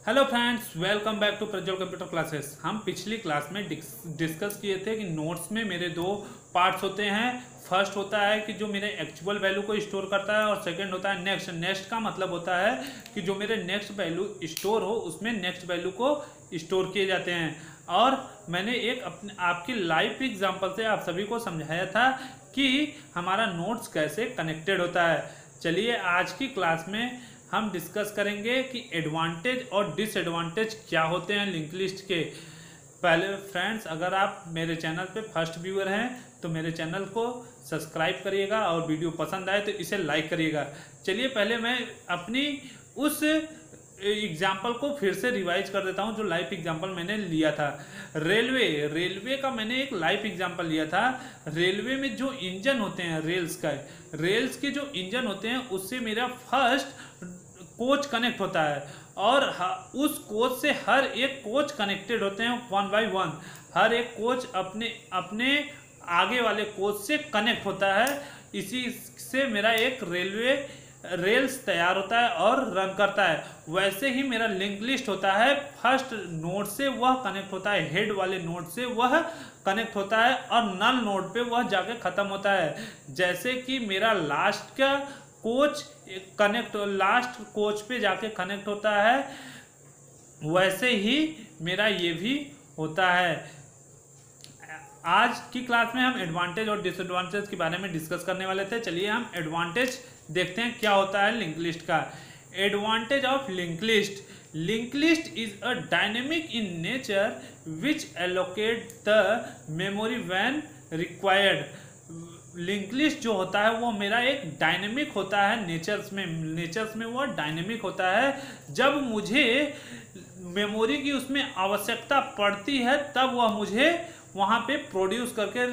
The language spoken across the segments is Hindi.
Hello friends, welcome back to Prajwal computer classes. हम पिछली क्लास में डिस्कस किए थे कि नोट्स में मेरे दो पार्ट्स होते हैं। फर्स्ट होता है कि जो मेरे एक्चुअल वैल्यू को स्टोर करता है और सेकंड होता है नेक्स्ट। नेक्स्ट का मतलब होता है कि जो मेरे नेक्स्ट वैल्यू स्टोर हो उसमें नेक्स्ट वैल्यू को स्टोर किए जाते हैं। और मैंने एक अपने आपकी लाइव एग्जाम्पल से आप सभी को समझाया था कि हमारा नोट्स कैसे कनेक्टेड होता है। चलिए आज की क्लास में हम डिस्कस करेंगे कि एडवांटेज और डिसएडवांटेज क्या होते हैं लिंक लिस्ट के। पहले फ्रेंड्स, अगर आप मेरे चैनल पे फर्स्ट व्यूअर हैं तो मेरे चैनल को सब्सक्राइब करिएगा और वीडियो पसंद आए तो इसे लाइक करिएगा। चलिए पहले मैं अपनी उस एग्जाम्पल को फिर से रिवाइज कर देता हूं जो लाइव एग्जाम्पल मैंने लिया था। रेलवे का मैंने एक लाइव एग्जाम्पल लिया था। रेलवे में जो इंजन होते हैं रेल्स के जो इंजन होते हैं उससे मेरा फर्स्ट कोच कनेक्ट होता है और उस कोच से हर एक कोच कनेक्टेड होते हैं वन बाय वन। हर एक कोच अपने अपने आगे वाले कोच से कनेक्ट होता है। इसी से मेरा एक रेल्स तैयार होता है और रन करता है। वैसे ही मेरा लिंक लिस्ट होता है। फर्स्ट नोड से वह कनेक्ट होता है, हेड वाले नोड से वह कनेक्ट होता है और नल नोड पे वह जाके खत्म होता है। जैसे कि मेरा लास्ट का कोच लास्ट कोच पे जाके कनेक्ट होता है, वैसे ही मेरा ये भी होता है। आज की क्लास में हम एडवांटेज और डिसएडवांटेज के बारे में डिस्कस करने वाले थे। चलिए हम एडवांटेज देखते हैं क्या होता है लिंक लिस्ट का। Advantage of link list is a dynamic in nature which allocate the memory when required. Link list जो होता है वो मेरा एक डायनेमिक होता है। नेचर्स में वो डायनेमिक होता है। जब मुझे मेमोरी की उसमें आवश्यकता पड़ती है तब वह मुझे वहाँ पे प्रोड्यूस करके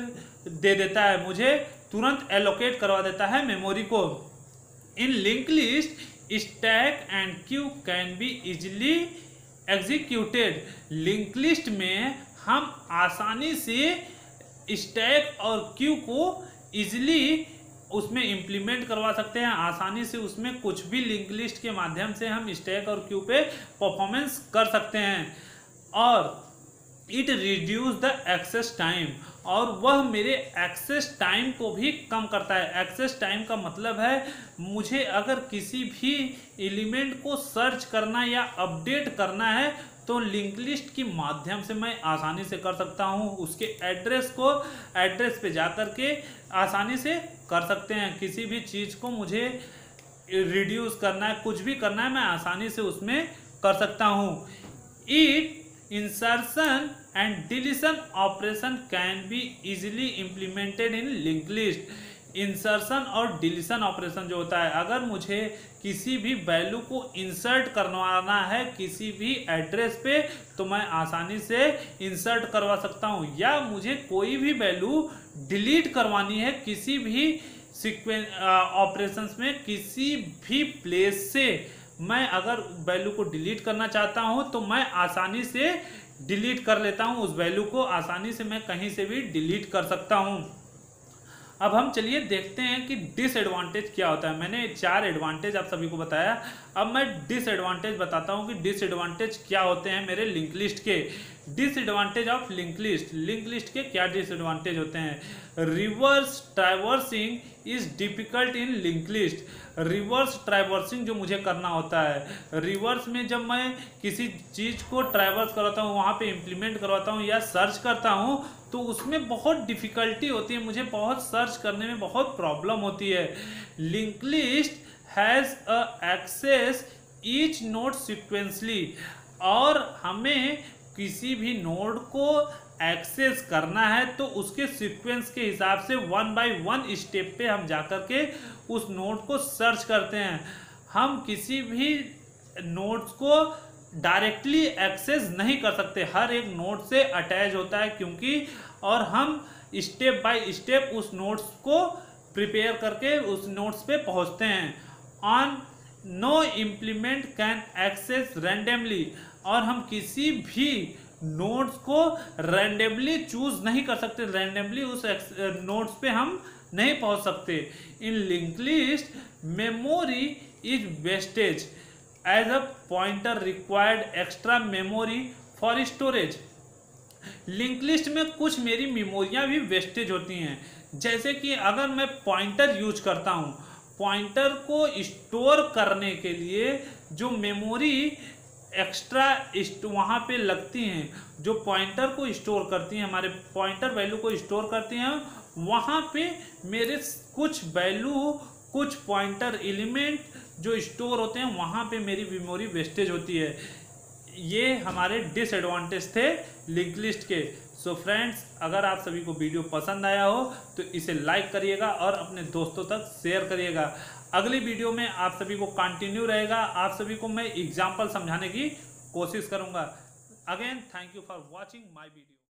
दे देता है, मुझे तुरंत एलोकेट करवा देता है मेमोरी को। In link list stack and queue can be easily executed. Link list में हम आसानी से स्टैक और क्यू को इजिली उसमें इम्प्लीमेंट करवा सकते हैं। आसानी से उसमें कुछ भी लिंक लिस्ट के माध्यम से हम स्टैक और क्यू पे परफॉर्मेंस कर सकते हैं। और it reduce the access time, और वह मेरे एक्सेस टाइम को भी कम करता है। एक्सेस टाइम का मतलब है मुझे अगर किसी भी एलिमेंट को सर्च करना या अपडेट करना है तो लिंक लिस्ट के माध्यम से मैं आसानी से कर सकता हूं। उसके एड्रेस पे जाकर के आसानी से कर सकते हैं। किसी भी चीज़ को मुझे रिड्यूस करना है, कुछ भी करना है, मैं आसानी से उसमें कर सकता हूं। It insertion and deletion operation can be easily implemented in link list. Insertion और डिलीशन ऑपरेशन जो होता है, अगर मुझे किसी भी वैल्यू को इंसर्ट करवाना है किसी भी एड्रेस पे तो मैं आसानी से इंसर्ट करवा सकता हूँ, या मुझे कोई भी वैल्यू डिलीट करवानी है किसी भी सीक्वेंस ऑपरेशंस में किसी भी प्लेस से, मैं अगर वैल्यू को डिलीट करना चाहता हूं तो मैं आसानी से डिलीट कर लेता हूं। उस वैल्यू को आसानी से मैं कहीं से भी डिलीट कर सकता हूं। अब हम चलिए देखते हैं कि डिसएडवांटेज क्या होता है। मैंने 4 एडवांटेज आप सभी को बताया। अब मैं डिसएडवांटेज बताता हूं कि डिसएडवांटेज क्या होते हैं मेरे लिंक लिस्ट के। डिसएडवांटेज ऑफ लिंक लिस्ट के क्या डिसएडवांटेज होते हैं। Reverse traversing is difficult in link list. Reverse traversing जो मुझे करना होता है, रिवर्स में जब मैं किसी चीज़ को ट्रैवर्स करवाता हूँ, वहाँ पे इम्प्लीमेंट करवाता हूँ या सर्च करता हूँ तो उसमें बहुत डिफ़िकल्टी होती है, मुझे बहुत सर्च करने में बहुत प्रॉब्लम होती है। Link list has a access each node sequentially, और हमें किसी भी नोड को एक्सेस करना है तो उसके सीक्वेंस के हिसाब से 1 बाय 1 स्टेप पे हम जाकर के उस नोड को सर्च करते हैं। हम किसी भी नोड्स को डायरेक्टली एक्सेस नहीं कर सकते, हर एक नोड से अटैच होता है क्योंकि, और हम स्टेप बाय स्टेप उस नोड्स को प्रिपेयर करके उस नोड्स पे पहुंचते हैं। On no implement can access randomly, और हम किसी भी नोड्स को रैंडमली चूज नहीं कर सकते, रैंडमली उस नोड्स पे हम नहीं पहुंच सकते। In link list memory is wastage, as a pointer required extra memory for storage. Link list में कुछ मेरी मेमोरियाँ भी वेस्टेज होती हैं, जैसे कि अगर मैं पॉइंटर यूज करता हूँ, पॉइंटर को स्टोर करने के लिए जो मेमोरी एक्स्ट्रा वहाँ पे लगती हैं, जो पॉइंटर को स्टोर करती हैं, हमारे पॉइंटर वैल्यू को स्टोर करती हैं, वहाँ पे मेरे कुछ वैल्यू, कुछ पॉइंटर एलिमेंट जो स्टोर होते हैं, वहाँ पे मेरी मेमोरी वेस्टेज होती है। ये हमारे डिसएडवांटेज थे लिंक लिस्ट के। सो फ्रेंड्स, अगर आप सभी को वीडियो पसंद आया हो तो इसे लाइक करिएगा और अपने दोस्तों तक शेयर करिएगा। अगली वीडियो में आप सभी को कंटिन्यू रहेगा, आप सभी को मैं एग्जाम्पल समझाने की कोशिश करूंगा। Again thank you for watching my video.